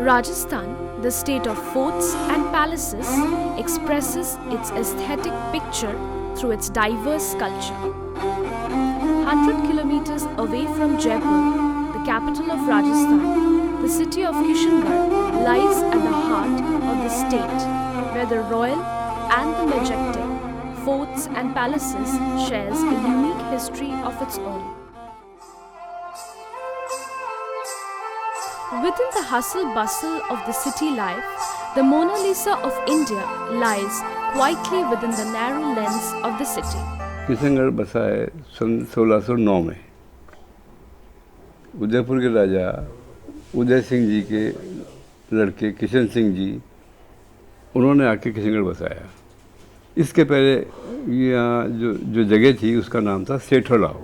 Rajasthan, the state of forts and palaces, expresses its aesthetic picture through its diverse culture. 100 kilometers away from Jaipur, the capital of Rajasthan, the city of Kishangarh lies at the heart of the state, where the royal and the majestic forts and palaces shares a unique history of its own. Within the hustle-bustle of the city life, the Mona Lisa of India lies quietly within the narrow lens of the city. Kishangarh बसा है सन 1609 में। उदयपुर के राजा उदय सिंह जी के लड़के किशन सिंह जी, उन्होंने आके किशनगढ़ बसाया। इसके पहले यहाँ जो जगह थी उसका नाम था सेठोलाव।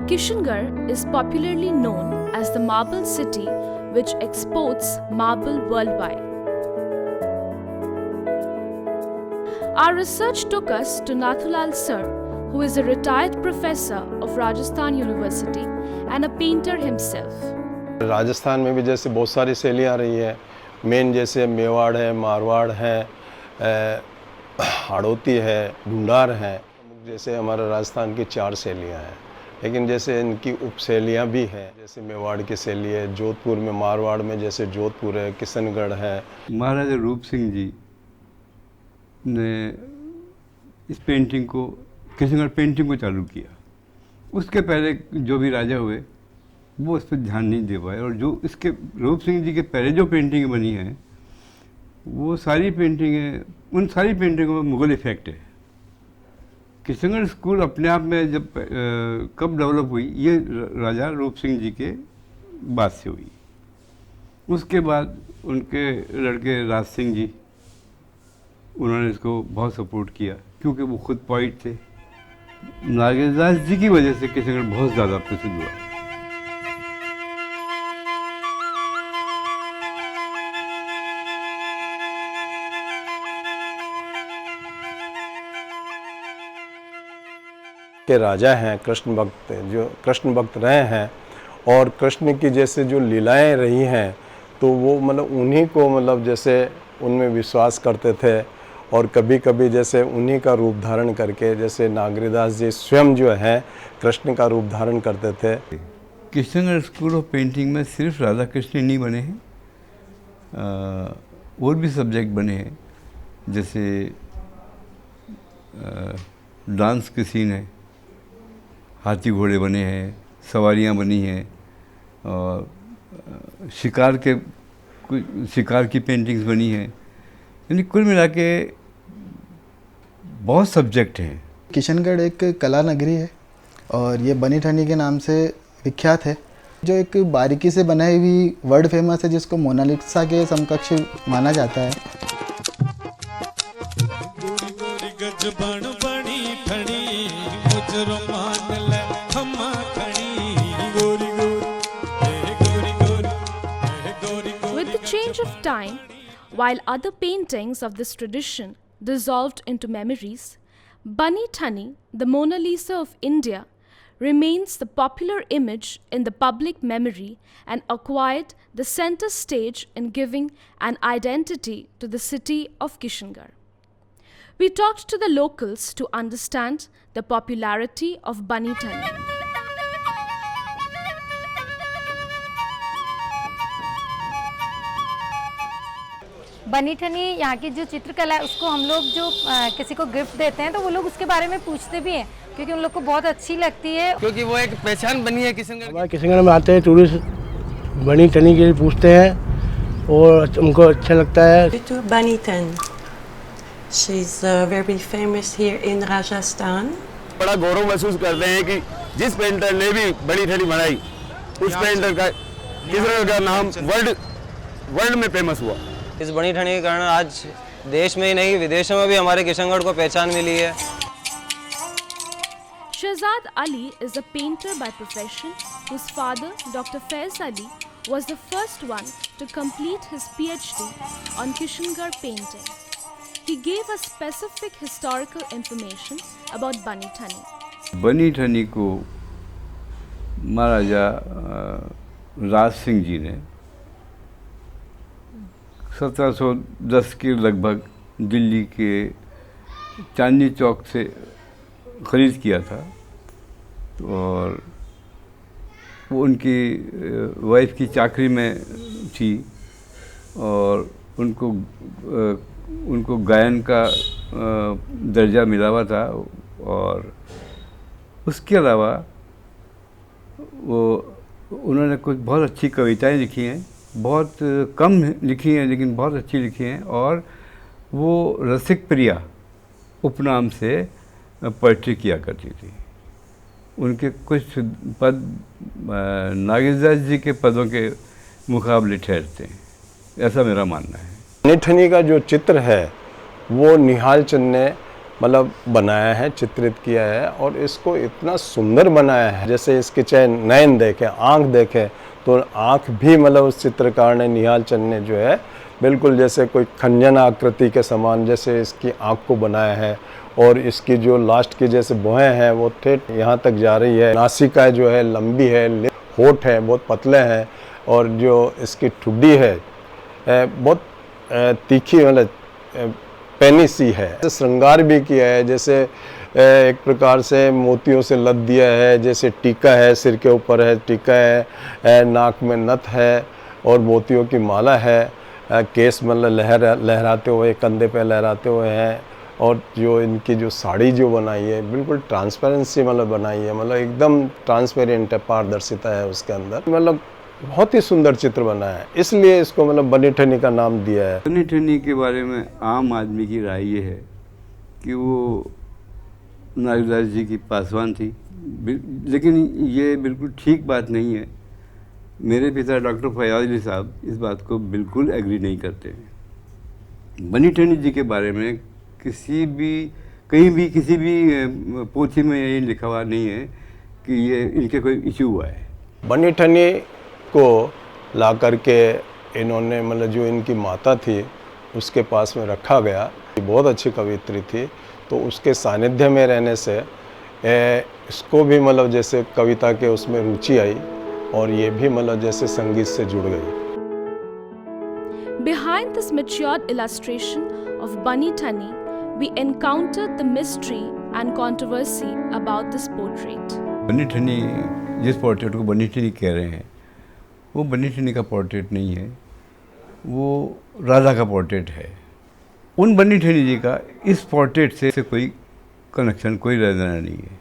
Kishangarh is popularly known as the Marble City, which exports marble worldwide. Our research took us to Nathulal Sir, who is a retired professor of Rajasthan University and a painter himself. Rajasthan में भी जैसे बहुत सारी शैलियाँ रही है। Main जैसे मेवाड़ है, मारवाड़ है, हाड़ौती है, ढूंढार है। जैसे हमारे राजस्थान की 4 शैलियाँ हैं, लेकिन जैसे इनकी उपशैलियाँ भी हैं। जैसे मेवाड़ की शैली है, जोधपुर में, मारवाड़ में जैसे जोधपुर है, किशनगढ़ है। महाराजा रूप सिंह जी ने इस पेंटिंग को, किशनगढ़ पेंटिंग को चालू किया। उसके पहले जो भी राजा हुए वो उस पर ध्यान नहीं दे पाए, और जो इसके रूप सिंह जी के पहले जो पेंटिंग बनी हैं वो सारी पेंटिंगें, उन सारी पेंटिंगों में मुगल इफेक्ट है। किशनगढ़ स्कूल अपने आप में जब कब डेवलप हुई, ये राजा रूप सिंह जी के बाद से हुई। उसके बाद उनके लड़के राज सिंह जी, उन्होंने इसको बहुत सपोर्ट किया क्योंकि वो खुद पोइट थे। नागेशदास जी की वजह से किशनगढ़ बहुत ज़्यादा प्रसिद्ध हुआ। के राजा हैं कृष्ण भक्त, जो कृष्ण भक्त रहे हैं, और कृष्ण की जैसे जो लीलाएं रही हैं तो वो मतलब उन्हीं को मतलब जैसे उनमें विश्वास करते थे, और कभी कभी जैसे उन्हीं का रूप धारण करके, जैसे नागेशदास जी स्वयं जो है कृष्ण का रूप धारण करते थे। किशनगढ़ स्कूल ऑफ पेंटिंग में सिर्फ राधा कृष्ण नहीं बने हैं, और भी सब्जेक्ट बने हैं। जैसे डांस के सीन है, हाथी घोड़े बने हैं, सवारियाँ बनी हैं, और शिकार की पेंटिंग्स बनी हैं। यानी कुल मिला के बहुत सब्जेक्ट हैं। किशनगढ़ एक कला नगरी है और ये बनी ठनी के नाम से विख्यात है, जो एक बारीकी से बनाई हुई वर्ल्ड फेमस है, जिसको मोनालिसा के समकक्ष माना जाता है। With the change of time, while other paintings of this tradition dissolved into memories, Bani Thani, the Mona Lisa of India, remains the popular image in the public memory and acquired the center stage in giving an identity to the city of Kishangarh. We talked to the locals to understand the popularity of Bani Thani. बनी ठनी यहाँ की जो चित्रकला है उसको हम लोग जो किसी को गिफ्ट देते हैं तो वो लोग उसके बारे में पूछते भी हैं, क्योंकि उन लोग को बहुत अच्छी लगती है, क्योंकि वो एक पहचान बनी है किशनगढ़। हमारे किशनगढ़ में आते हैं टूरिस्ट, बनी ठनी के लिए पूछते हैं और उनको अच्छा लगता है। बनी ठन, she is very famous here in Rajasthan. बड़ा गौरव महसूस करते हैं कि जिस पेंटर ने भी बनी ठनी बनाई, उस पेंटर का किशनगढ़ का नाम वर्ल्ड में फेमस हुआ। इस बनी ठनी के कारण आज देश में ही नहीं विदेशों में भी हमारे किशनगढ़ को पहचान मिली है। Shahzad Ali is a painter by profession whose father, Dr. Faiz Ali, was the first one to complete his PhD on Kishangarh painting. He gave us specific historical information about Bani Thani. बनी ठनी को महाराजा राज सिंह जी ने 1710 के लगभग दिल्ली के चांदनी चौक से ख़रीद किया था, और वो उनकी वाइफ की चाकरी में थी, और उनको गायन का दर्जा मिला हुआ था। और उसके अलावा उन्होंने कुछ बहुत अच्छी कविताएं लिखी हैं, बहुत कम लिखी हैं लेकिन बहुत अच्छी लिखी हैं। और वो रसिक प्रिया उपनाम से पोइट्री किया करती थी। उनके कुछ पद नागेशदास जी के पदों के मुकाबले ठहरते हैं, ऐसा मेरा मानना है। बनी ठनी का जो चित्र है वो निहाल चंद ने मतलब बनाया है, चित्रित किया है, और इसको इतना सुंदर बनाया है। जैसे इसके चाहे नयन देखें, आँख देखें, तो आँख भी मतलब उस चित्रकार ने, निहाल चंद ने जो है बिल्कुल जैसे कोई खंजन आकृति के समान जैसे इसकी आँख को बनाया है। और इसकी जो लास्ट की जैसे भौहें हैं वो ठेठ यहाँ तक जा रही है। नासिका जो है लंबी है, होठ हैं बहुत पतले हैं, और जो इसकी ठुड्डी है बहुत तीखी मतलब पैनी सी है। श्रृंगार भी किया है, जैसे एक प्रकार से मोतियों से लद दिया है, जैसे टीका है, सिर के ऊपर है टीका है, नाक में नथ है और मोतियों की माला है, केस मतलब लहराते हुए, कंधे पे लहराते हुए हैं। और जो इनकी जो साड़ी जो बनाई है बिल्कुल ट्रांसपेरेंसी मतलब बनाई है, मतलब एकदम ट्रांसपेरेंट है, पारदर्शिता है उसके अंदर, मतलब बहुत ही सुंदर चित्र बना है, इसलिए इसको मतलब बनी ठनी का नाम दिया है। बनी ठनी के बारे में आम आदमी की राय ये है कि वो नागेशदास जी की पासवान थी, लेकिन ये बिल्कुल ठीक बात नहीं है। मेरे पिता डॉक्टर फयाज अली साहब इस बात को बिल्कुल एग्री नहीं करते हैं। बनी ठनी जी के बारे में कहीं भी किसी भी पोथी में ये लिखा हुआ नहीं है कि ये इनके कोई इशू हुआ है। बनी ठनी को ला करके इन्होंने मतलब जो इनकी माता थी उसके पास में रखा गया, बहुत अच्छी कवित्री थी, तो उसके सानिध्य में रहने से इसको भी मतलब जैसे कविता के उसमें रुचि आई, और ये भी मतलब जैसे संगीत से जुड़ गई। Behind this matured illustration of Bani Thani, we encountered the mystery and controversy about this portrait. बनी ठनी जिस पोर्ट्रेट को बनी ठनी कह रहे हैं वो बनी ठनी का पोर्ट्रेट नहीं है, वो राधा का पोर्ट्रेट है। उन बनी ठनी जी का इस पोर्ट्रेट से कोई कनेक्शन, कोई लेना नहीं है।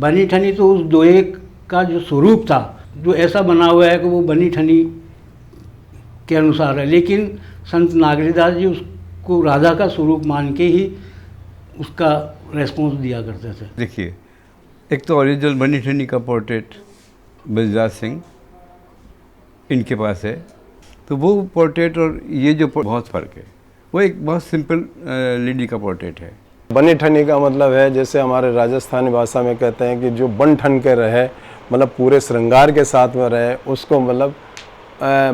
बनी ठनी तो उस दोहे का जो स्वरूप था, जो ऐसा बना हुआ है कि वो बनी ठनी के अनुसार है, लेकिन संत नागरीदास जी उसको राधा का स्वरूप मान के ही उसका रेस्पॉन्स दिया करते थे। देखिए, एक तो ओरिजिनल बनी ठनी का पोर्ट्रेट बलराज सिंह इनके पास है, तो वो पोर्ट्रेट और ये जो बहुत फ़र्क है। वो एक बहुत सिंपल लेडी का पोर्ट्रेट है। बनी ठनी का मतलब है जैसे हमारे राजस्थानी भाषा में कहते हैं कि जो बन ठन के रहे, मतलब पूरे श्रृंगार के साथ में रहे, उसको मतलब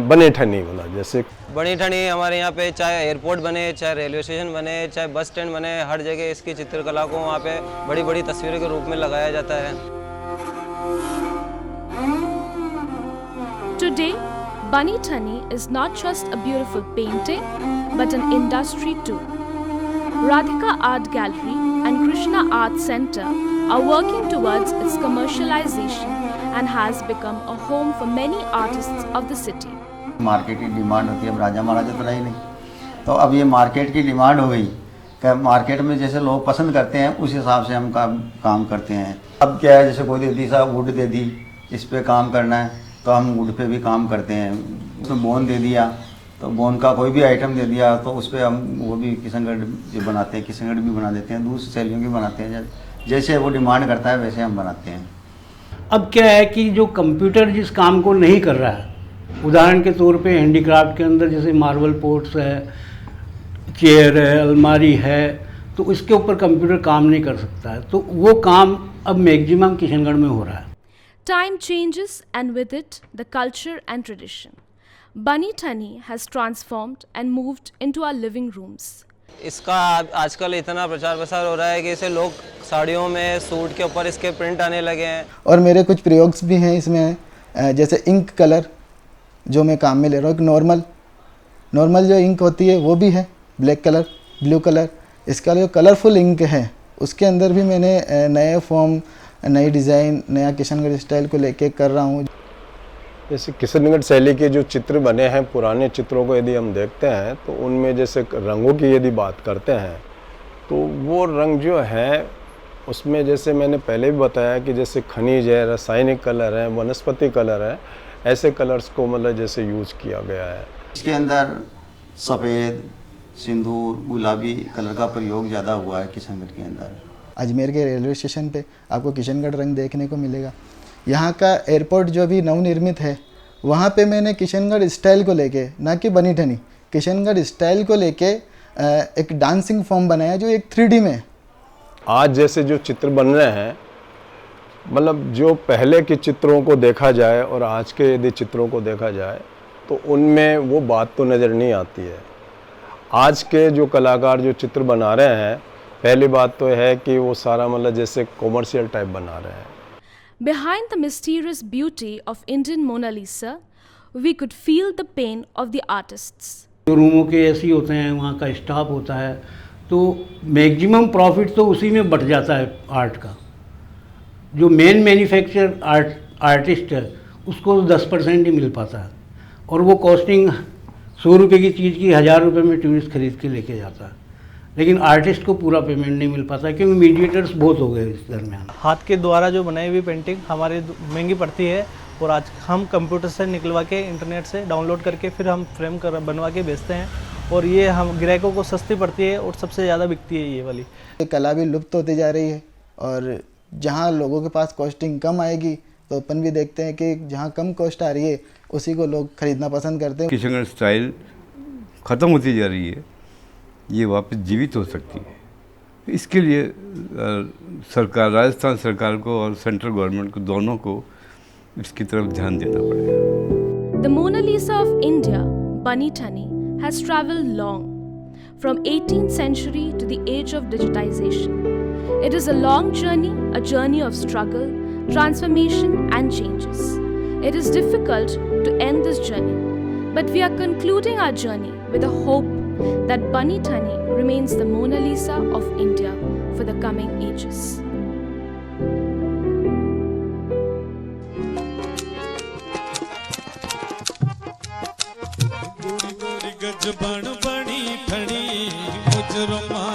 बनी ठनी मतलब। जैसे बनी ठनी हमारे यहाँ पे चाहे एयरपोर्ट बने, चाहे रेलवे स्टेशन बने, चाहे बस स्टैंड बने, हर जगह इसकी चित्रकला को वहाँ पे बड़ी बड़ी तस्वीरों के रूप में लगाया जाता है। Today, Bani Thani is not just a beautiful painting, but an industry too. Radhika Art Gallery and Krishna Art Center are working towards its commercialization and has become a home for many artists of the city. Market की demand होती है, अब राजा महाराजा तो रही नहीं, तो अब ये मार्केट की डिमांड हो गई कि मार्केट में जैसे लोग पसंद करते हैं उस हिसाब से हम काम करते हैं। अब क्या है, जैसे कोई दे दी साहब वुड दे दी, इस पे काम करना है तो हम वुड पे भी काम करते हैं। उसमें बोन दे दिया तो बोन का कोई भी आइटम दे दिया तो उस पर हम वो भी किशनगढ़ जो बनाते हैं, किशनगढ़ भी बना देते हैं, दूसरी शैलियों की बनाते हैं, जैसे वो डिमांड करता है वैसे हम बनाते हैं। अब क्या है कि जो कंप्यूटर जिस काम को नहीं कर रहा है, उदाहरण के तौर पे हैंडीक्राफ्ट के अंदर जैसे मार्बल पोर्ट्स है, चेयर है, अलमारी है, तो इसके ऊपर कंप्यूटर काम नहीं कर सकता है, तो वो काम अब मैक्सिमम किशनगढ़ में हो रहा है। Time changes and with it the culture and tradition. Bani Thani has transformed and moved into our living rooms. इसका आजकल इतना प्रचार प्रसार हो रहा है कि इसे लोग साड़ियों में, सूट के ऊपर इसके प्रिंट आने लगे हैं। और मेरे कुछ प्रयोग भी हैं इसमें, जैसे इंक कलर जो मैं काम में ले रहा हूँ। एक नॉर्मल जो इंक होती है वो भी है, ब्लैक कलर, ब्लू कलर। इसका जो कलरफुल इंक है उसके अंदर भी मैंने नए फॉर्म, नई डिज़ाइन, नया किशनगढ़ स्टाइल को लेके कर रहा हूँ। जैसे किशनगढ़ शैली के जो चित्र बने हैं, पुराने चित्रों को यदि हम देखते हैं तो उनमें जैसे रंगों की यदि बात करते हैं तो वो रंग जो है उसमें जैसे मैंने पहले भी बताया कि जैसे खनिज है, रासायनिक कलर है, वनस्पति कलर है, ऐसे कलर्स को मतलब जैसे यूज़ किया गया है। इसके अंदर सफ़ेद, सिंदूर, गुलाबी कलर का प्रयोग ज़्यादा हुआ है किशनगढ़ के अंदर। अजमेर के रेलवे स्टेशन पे आपको किशनगढ़ रंग देखने को मिलेगा। यहाँ का एयरपोर्ट जो भी नवनिर्मित है वहाँ पे मैंने किशनगढ़ स्टाइल को लेके, ना कि बनी ठनी, किशनगढ़ स्टाइल को लेके एक डांसिंग फॉर्म बनाया जो एक 3D में। आज जैसे जो चित्र बन रहे हैं, मतलब जो पहले के चित्रों को देखा जाए और आज के यदि चित्रों को देखा जाए तो उनमें वो बात तो नज़र नहीं आती है। आज के जो कलाकार जो चित्र बना रहे हैं, पहली बात तो है कि वो सारा मतलब जैसे कॉमर्शियल टाइप बना रहे हैं। Behind the mysterious beauty of Indian Mona Lisa, we could feel the pain of the artists. जो रूमों के ऐसी होते हैं, वहाँ का स्टाफ होता है, तो मैक्सिमम प्रॉफिट तो उसी में बढ़ जाता है आर्ट का। जो मेन मैन्युफैक्चर आर्टिस्ट है उसको 10% ही मिल पाता है, और वो कॉस्टिंग 100 रुपये की चीज़ की 1000 रुपये में टूरिस्ट खरीद के लेके जाता है, लेकिन आर्टिस्ट को पूरा पेमेंट नहीं मिल पाता क्योंकि मीडिएटर्स बहुत हो गए इस दरमियान। हाथ के द्वारा जो बनाई हुई पेंटिंग हमारी महंगी पड़ती है, और आज हम कंप्यूटर से निकलवा के इंटरनेट से डाउनलोड करके फिर हम फ्रेम कर बनवा के बेचते हैं, और ये हम ग्राहकों को सस्ती पड़ती है और सबसे ज़्यादा बिकती है ये वाली। कला भी लुप्त होती जा रही है, और जहाँ लोगों के पास कॉस्टिंग कम आएगी तो अपन भी देखते हैं कि जहाँ कम कॉस्ट आ रही है उसी को लोग खरीदना पसंद करते हैं। किशनगढ़ स्टाइल ख़त्म होती जा रही है, ये वापस जीवित हो सकती है। इसके लिए सरकार, राजस्थान सरकार को और सेंट्रल गवर्नमेंट को, दोनों को इसकी तरफ ध्यान देना पड़ेगा। The Mona Lisa of India, Bunny Thani, has travelled long, from 18th century to the age of digitization. It is a long journey, a journey of struggle, transformation and changes. It is difficult to end this journey, but we are concluding our journey with a hope that Bunny Thani remains the Mona Lisa of India for the coming ages. गोरी गोरी गज बन बनी ठनी मुजरमा